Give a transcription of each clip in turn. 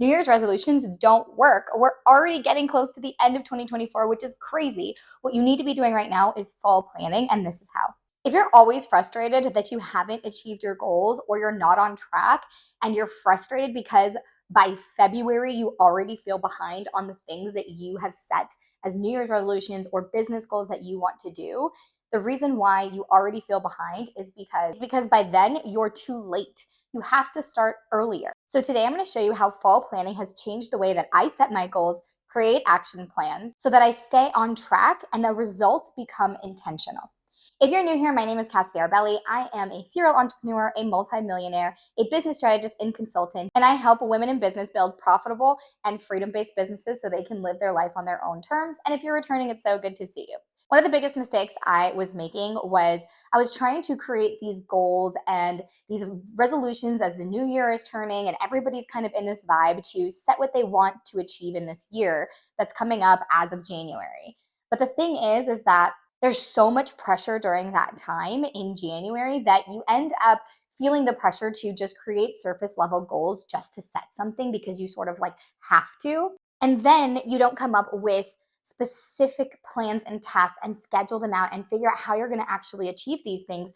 New Year's resolutions don't work. We're already getting close to the end of 2024, which is crazy. What you need to be doing right now is fall planning, and this is how. If you're always frustrated that you haven't achieved your goals or you're not on track and you're frustrated because by February you already feel behind on the things that you have set as New Year's resolutions or business goals that you want to do, the reason why you already feel behind is because by then you're too late. You have to start earlier. So today I'm going to show you how fall planning has changed the way that I set my goals, create action plans so that I stay on track and the results become intentional. If you're new here, my name is Cassidy Arbeli. I am a serial entrepreneur, a multimillionaire, a business strategist and consultant, and I help women in business build profitable and freedom-based businesses so they can live their life on their own terms. And if you're returning, it's so good to see you. One of the biggest mistakes I was making was I was trying to create these goals and these resolutions as the new year is turning and everybody's kind of in this vibe to set what they want to achieve in this year that's coming up as of January. But the thing is that there's so much pressure during that time in January that you end up feeling the pressure to just create surface level goals just to set something because you sort of like have to. And then you don't come up with specific plans and tasks and schedule them out and figure out how you're going to actually achieve these things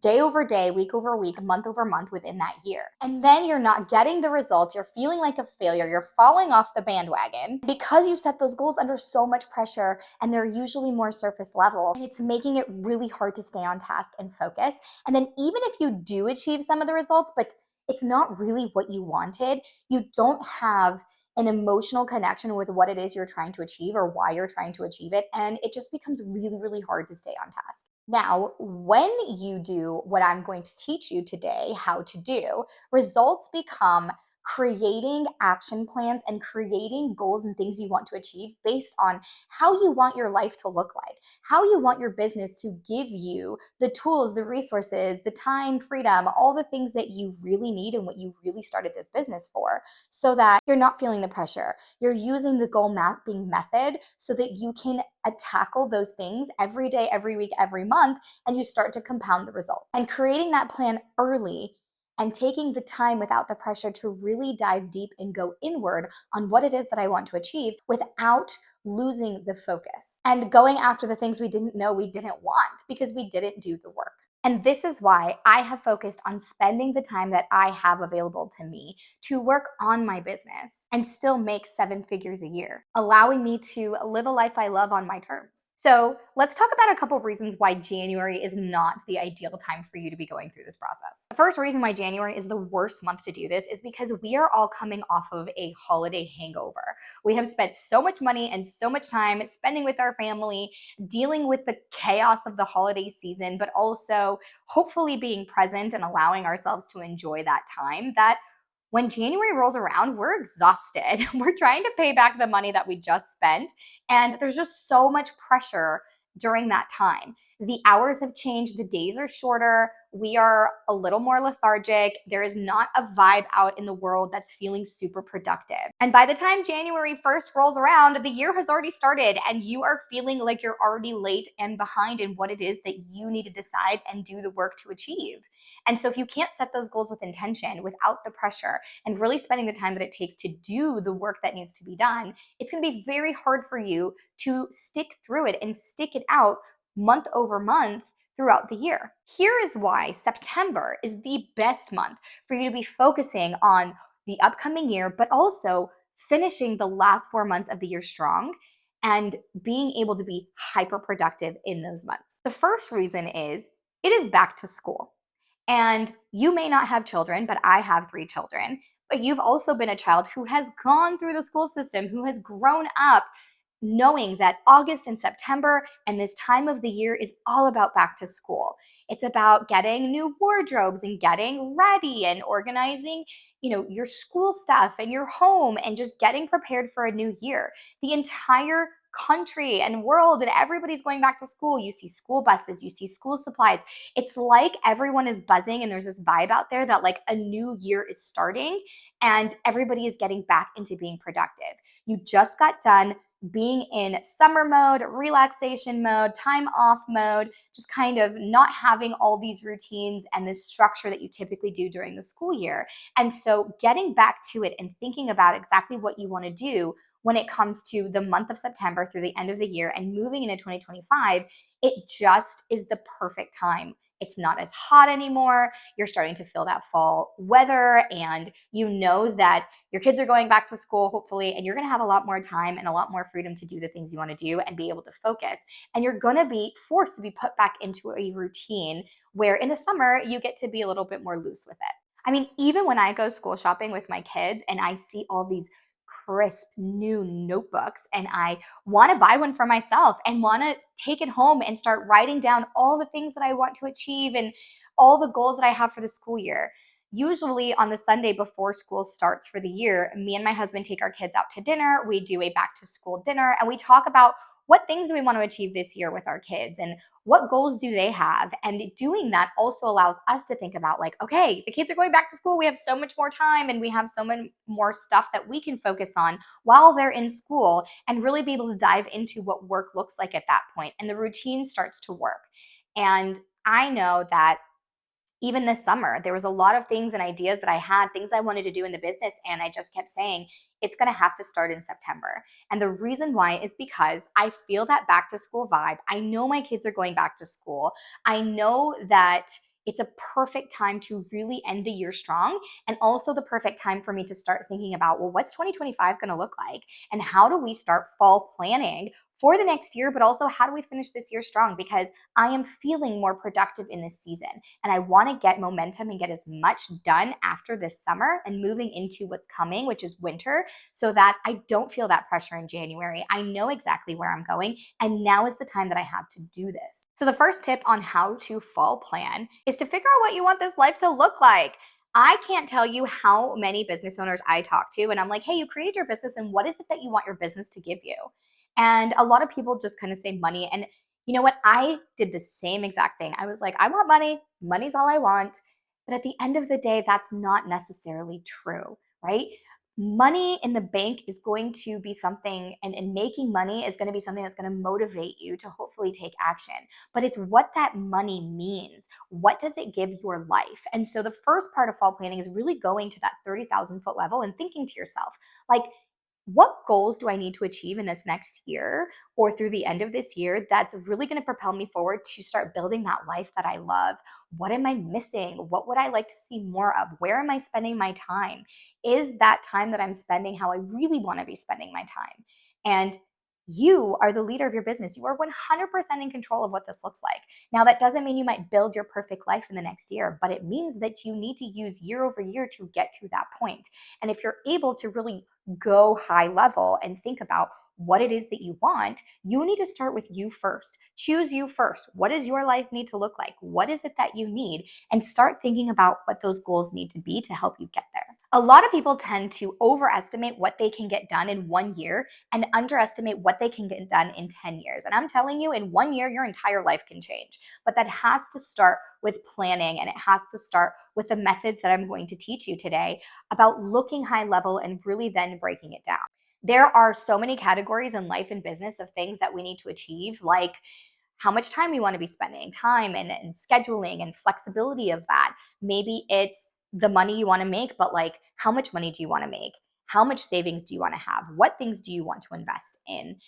day over day, week over week, month over month within that year. And then you're not getting the results. You're feeling like a failure. You're falling off the bandwagon because you set those goals under so much pressure and they're usually more surface level. And it's making it really hard to stay on task and focus. And then even if you do achieve some of the results, but it's not really what you wanted, you don't have an emotional connection with what it is you're trying to achieve or why you're trying to achieve it. And it just becomes really, really hard to stay on task. Now, when you do what I'm going to teach you today how to do, results become creating action plans and creating goals and things you want to achieve based on how you want your life to look like, how you want your business to give you the tools, the resources, the time, freedom, all the things that you really need and what you really started this business for, so that you're not feeling the pressure. You're using the goal mapping method so that you can tackle those things every day, every week, every month, and you start to compound the results. And creating that plan early and taking the time without the pressure to really dive deep and go inward on what it is that I want to achieve without losing the focus and going after the things we didn't know we didn't want because we didn't do the work. And this is why I have focused on spending the time that I have available to me to work on my business and still make 7 figures a year, allowing me to live a life I love on my terms. So let's talk about a couple of reasons why January is not the ideal time for you to be going through this process. The first reason why January is the worst month to do this is because we are all coming off of a holiday hangover. We have spent so much money and so much time spending with our family, dealing with the chaos of the holiday season, but also hopefully being present and allowing ourselves to enjoy that time, that when January rolls around, we're exhausted. We're trying to pay back the money that we just spent, and there's just so much pressure during that time. The hours have changed, the days are shorter, we are a little more lethargic, there is not a vibe out in the world that's feeling super productive. And by the time January 1st rolls around, the year has already started and you are feeling like you're already late and behind in what it is that you need to decide and do the work to achieve. And so if you can't set those goals with intention, without the pressure, and really spending the time that it takes to do the work that needs to be done, it's going to be very hard for you to stick through it and stick it out month over month throughout the year. Here is why September is the best month for you to be focusing on the upcoming year, but also finishing the last 4 months of the year strong and being able to be hyper productive in those months. The first reason is it is back to school. And you may not have children, but I have 3 children. But you've also been a child who has gone through the school system, who has grown up knowing that August and September and this time of the year is all about back to school. It's about getting new wardrobes and getting ready and organizing, your school stuff and your home and just getting prepared for a new year. The entire country and world and everybody's going back to school. You see school buses, you see school supplies. It's like everyone is buzzing and there's this vibe out there that like a new year is starting and everybody is getting back into being productive. You just got done being in summer mode, relaxation mode, time off mode, just kind of not having all these routines and this structure that you typically do during the school year. And so getting back to it and thinking about exactly what you want to do when it comes to the month of September through the end of the year and moving into 2025, it just is the perfect time. It's not as hot anymore. You're starting to feel that fall weather, and you know that your kids are going back to school, hopefully, and you're going to have a lot more time and a lot more freedom to do the things you want to do and be able to focus. And you're going to be forced to be put back into a routine where in the summer you get to be a little bit more loose with it. I mean, even when I go school shopping with my kids and I see all these crisp new notebooks and I want to buy one for myself and want to take it home and start writing down all the things that I want to achieve and all the goals that I have for the school year. Usually on the Sunday before school starts for the year, me and my husband take our kids out to dinner. We do a back to school dinner and we talk about what things do we want to achieve this year with our kids and what goals do they have. And doing that also allows us to think about, like, okay, the kids are going back to school. We have so much more time and we have so many more stuff that we can focus on while they're in school and really be able to dive into what work looks like at that point. And the routine starts to work. And I know that even this summer, there was a lot of things and ideas that I had, things I wanted to do in the business. And I just kept saying, it's going to have to start in September. And the reason why is because I feel that back to school vibe. I know my kids are going back to school. I know that it's a perfect time to really end the year strong, and also the perfect time for me to start thinking about, well, what's 2025 going to look like? And how do we start fall planning for the next year, but also how do we finish this year strong? Because I am feeling more productive in this season. And I want to get momentum and get as much done after this summer and moving into what's coming, which is winter, so that I don't feel that pressure in January. I know exactly where I'm going, and now is the time that I have to do this. So the first tip on how to fall plan is to figure out what you want this life to look like. I can't tell you how many business owners I talk to, and I'm like, hey, you created your business, and what is it that you want your business to give you? And a lot of people just kind of say money. And you know what? I did the same exact thing. I was like, I want money. Money's all I want. But at the end of the day, that's not necessarily true, right? Money in the bank is going to be something, and making money is going to be something that's going to motivate you to hopefully take action. But it's what that money means. What does it give your life? And so the first part of fall planning is really going to that 30,000 foot level and thinking to yourself, like, what goals do I need to achieve in this next year or through the end of this year that's really going to propel me forward to start building that life that I love? What am I missing? What would I like to see more of? Where am I spending my time? Is that time that I'm spending how I really want to be spending my time? And you are the leader of your business. You are 100% in control of what this looks like. Now, that doesn't mean you might build your perfect life in the next year, but it means that you need to use year over year to get to that point. And if you're able to really go high level and think about what it is that you want, you need to start with you first. Choose you first. What does your life need to look like? What is it that you need? And start thinking about what those goals need to be to help you get there. A lot of people tend to overestimate what they can get done in 1 year and underestimate what they can get done in 10 years. And I'm telling you, in 1 year, your entire life can change. But that has to start with planning, and it has to start with the methods that I'm going to teach you today about looking high level and really then breaking it down. There are so many categories in life and business of things that we need to achieve, like how much time we want to be spending, time and scheduling and flexibility of that. Maybe it's the money you want to make, but like, how much money do you want to make? How much savings do you want to have? What things do you want to invest in?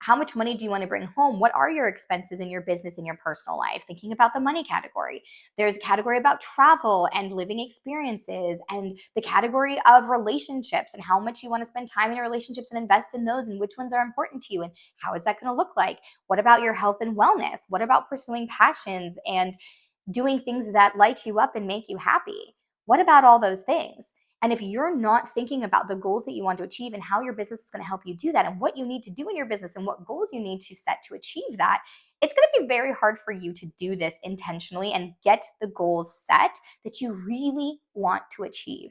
How much money do you want to bring home? What are your expenses in your business and your personal life? Thinking about the money category. There's a category about travel and living experiences, and the category of relationships and how much you want to spend time in your relationships and invest in those, and which ones are important to you, and how is that going to look like? What about your health and wellness? What about pursuing passions and doing things that light you up and make you happy? What about all those things? And if you're not thinking about the goals that you want to achieve and how your business is going to help you do that and what you need to do in your business and what goals you need to set to achieve that, it's going to be very hard for you to do this intentionally and get the goals set that you really want to achieve.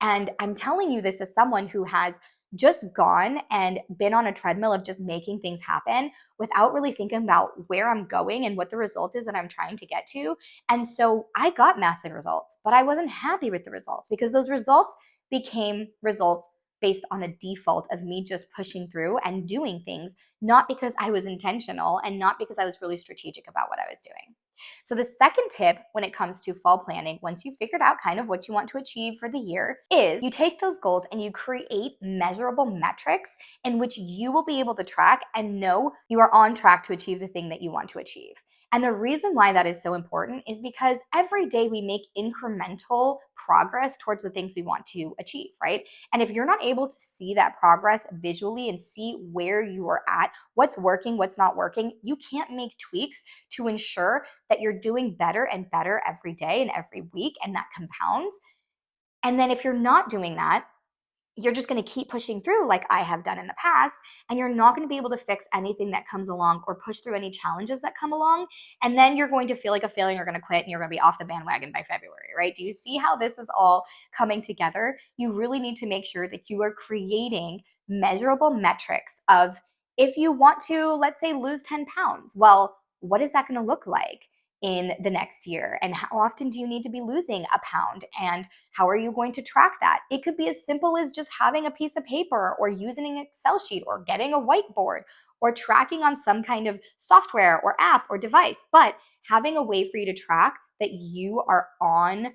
And I'm telling you this as someone who has just gone and been on a treadmill of just making things happen without really thinking about where I'm going and what the result is that I'm trying to get to. And so I got massive results, but I wasn't happy with the results because those results became results based on a default of me just pushing through and doing things, not because I was intentional and not because I was really strategic about what I was doing. So the second tip when it comes to fall planning, once you figured out kind of what you want to achieve for the year, is you take those goals and you create measurable metrics in which you will be able to track and know you are on track to achieve the thing that you want to achieve. And the reason why that is so important is because every day we make incremental progress towards the things we want to achieve, right? And if you're not able to see that progress visually and see where you are at, what's working, what's not working, you can't make tweaks to ensure that you're doing better and better every day and every week, and that compounds. And then if you're not doing that, you're just going to keep pushing through like I have done in the past, and you're not going to be able to fix anything that comes along or push through any challenges that come along. And then you're going to feel like a failure, you're going to quit, and you're going to be off the bandwagon by February, right? Do you see how this is all coming together? You really need to make sure that you are creating measurable metrics of, if you want to, let's say, lose 10 pounds, well, what is that going to look like in the next year? And how often do you need to be losing a pound? And how are you going to track that? It could be as simple as just having a piece of paper or using an Excel sheet or getting a whiteboard or tracking on some kind of software or app or device, but having a way for you to track that you are on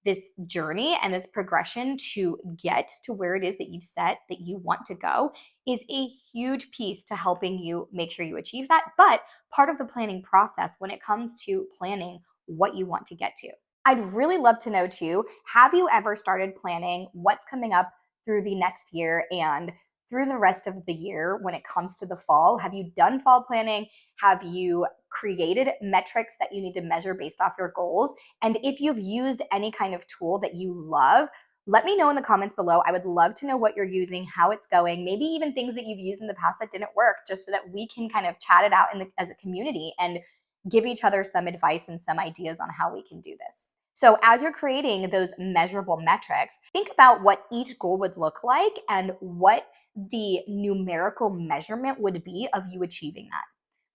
this journey and this progression to get to where it is that you've set that you want to go is a huge piece to helping you make sure you achieve that. But part of the planning process when it comes to planning what you want to get to. I'd really love to know too, have you ever started planning what's coming up through the next year and through the rest of the year when it comes to the fall? Have you done fall planning? Have you created metrics that you need to measure based off your goals? And if you've used any kind of tool that you love, let me know in the comments below. I would love to know what you're using, how it's going, maybe even things that you've used in the past that didn't work, just so that we can kind of chat it out as a community and give each other some advice and some ideas on how we can do this. So as you're creating those measurable metrics, think about what each goal would look like and what the numerical measurement would be of you achieving that,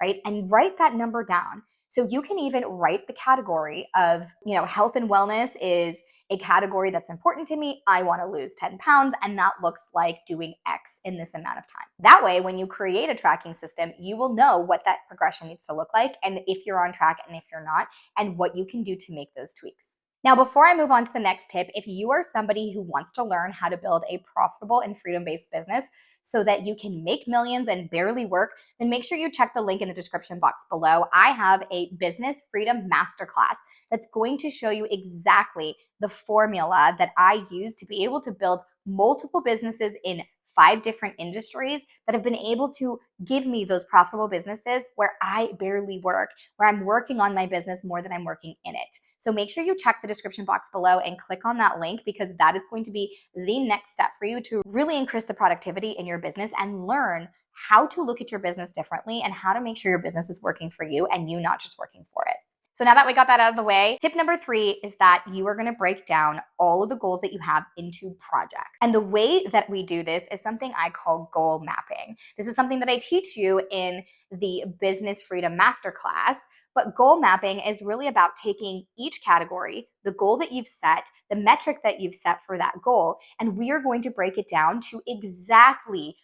right? And write that number down. So you can even write the category of, health and wellness is a category that's important to me. I want to lose 10 pounds, and that looks like doing X in this amount of time. That way, when you create a tracking system, you will know what that progression needs to look like, and if you're on track and if you're not, and what you can do to make those tweaks. Now, before I move on to the next tip, if you are somebody who wants to learn how to build a profitable and freedom-based business so that you can make millions and barely work, then make sure you check the link in the description box below. I have a business freedom masterclass that's going to show you exactly the formula that I use to be able to build multiple businesses in 5 different industries that have been able to give me those profitable businesses where I barely work, where I'm working on my business more than I'm working in it. So make sure you check the description box below and click on that link, because that is going to be the next step for you to really increase the productivity in your business and learn how to look at your business differently and how to make sure your business is working for you and you not just working for it. So now that we got that out of the way, tip number 3 is that you are going to break down all of the goals that you have into projects. And the way that we do this is something I call goal mapping. This is something that I teach you in the Business Freedom Masterclass. But goal mapping is really about taking each category, the goal that you've set, the metric that you've set for that goal, and we are going to break it down to exactly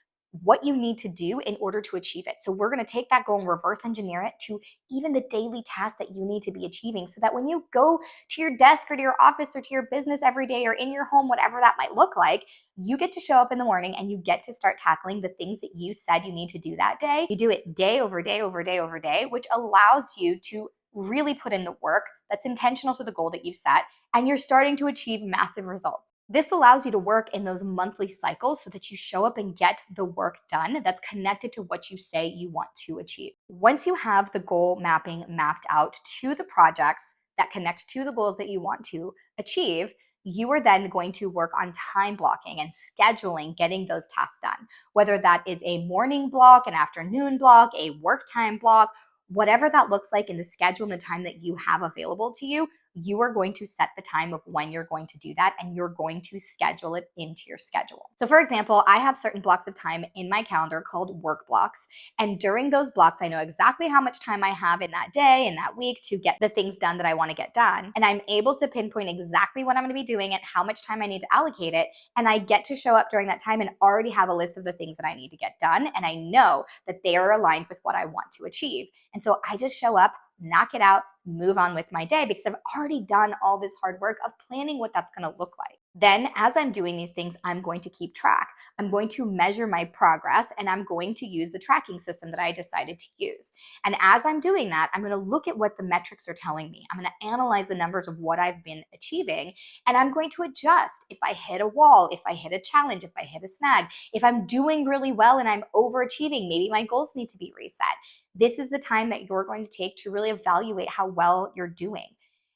what you need to do in order to achieve it. So we're going to take that goal and reverse engineer it to even the daily tasks that you need to be achieving, so that when you go to your desk or to your office or to your business every day or in your home, whatever that might look like, you get to show up in the morning and you get to start tackling the things that you said you need to do that day. You do it day over day over day over day, which allows you to really put in the work that's intentional to the goal that you've set, and you're starting to achieve massive results. This allows you to work in those monthly cycles so that you show up and get the work done that's connected to what you say you want to achieve. Once you have the goal mapping mapped out to the projects that connect to the goals that you want to achieve, you are then going to work on time blocking and scheduling, getting those tasks done. Whether that is a morning block, an afternoon block, a work time block, whatever that looks like in the schedule and the time that you have available to you, you are going to set the time of when you're going to do that, and you're going to schedule it into your schedule. So for example, I have certain blocks of time in my calendar called work blocks. And during those blocks, I know exactly how much time I have in that day, in that week, to get the things done that I want to get done. And I'm able to pinpoint exactly what I'm going to be doing and how much time I need to allocate it. And I get to show up during that time and already have a list of the things that I need to get done. And I know that they are aligned with what I want to achieve. And so I just show up, knock it out, move on with my day because I've already done all this hard work of planning what that's going to look like. Then as I'm doing these things, I'm going to keep track. I'm going to measure my progress, and I'm going to use the tracking system that I decided to use. And as I'm doing that, I'm going to look at what the metrics are telling me. I'm going to analyze the numbers of what I've been achieving, and I'm going to adjust if I hit a wall, if I hit a challenge, if I hit a snag, if I'm doing really well and I'm overachieving, maybe my goals need to be reset. This is the time that you're going to take to really evaluate how well you're doing.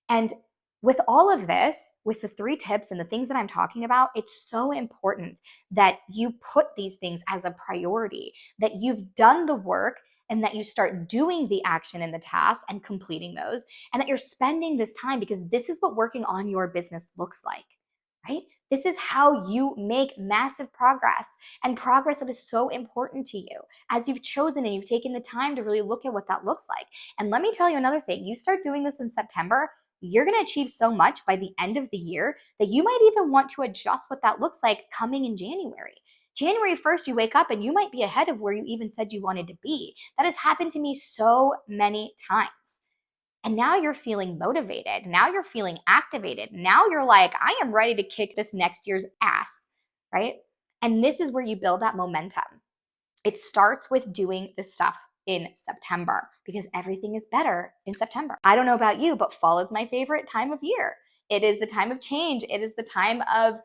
And with all of this, with the 3 tips and the things that I'm talking about, it's so important that you put these things as a priority, that you've done the work and that you start doing the action and the tasks and completing those, and that you're spending this time, because this is what working on your business looks like, right? This is how you make massive progress, and progress that is so important to you as you've chosen and you've taken the time to really look at what that looks like. And let me tell you another thing, you start doing this in September, you're going to achieve so much by the end of the year that you might even want to adjust what that looks like coming in January. January 1st, you wake up and you might be ahead of where you even said you wanted to be. That has happened to me so many times. And now you're feeling motivated. Now you're feeling activated. Now you're like, I am ready to kick this next year's ass, right? And this is where you build that momentum. It starts with doing the stuff in September because everything is better in September. I don't know about you, but fall is my favorite time of year. It is the time of change. It is the time of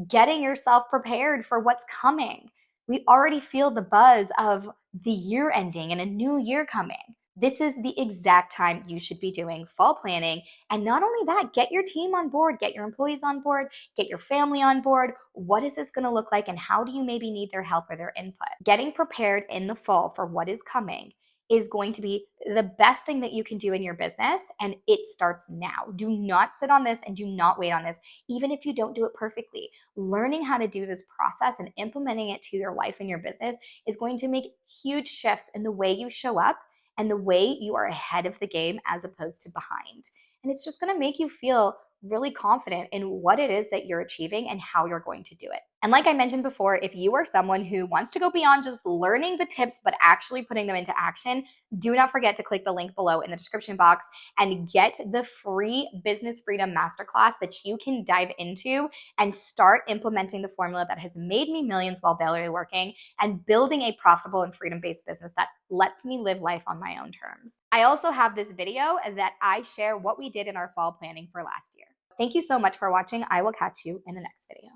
getting yourself prepared for what's coming. We already feel the buzz of the year ending and a new year coming. This is the exact time you should be doing fall planning. And not only that, get your team on board, get your employees on board, get your family on board. What is this going to look like, and how do you maybe need their help or their input? Getting prepared in the fall for what is coming is going to be the best thing that you can do in your business, and it starts now. Do not sit on this and do not wait on this, even if you don't do it perfectly. Learning how to do this process and implementing it to your life and your business is going to make huge shifts in the way you show up and the way you are ahead of the game as opposed to behind. And it's just going to make you feel really confident in what it is that you're achieving and how you're going to do it. And like I mentioned before, if you are someone who wants to go beyond just learning the tips, but actually putting them into action, do not forget to click the link below in the description box and get the free Business Freedom Masterclass that you can dive into and start implementing the formula that has made me millions while barely working and building a profitable and freedom-based business that lets me live life on my own terms. I also have this video that I share what we did in our fall planning for last year. Thank you so much for watching. I will catch you in the next video.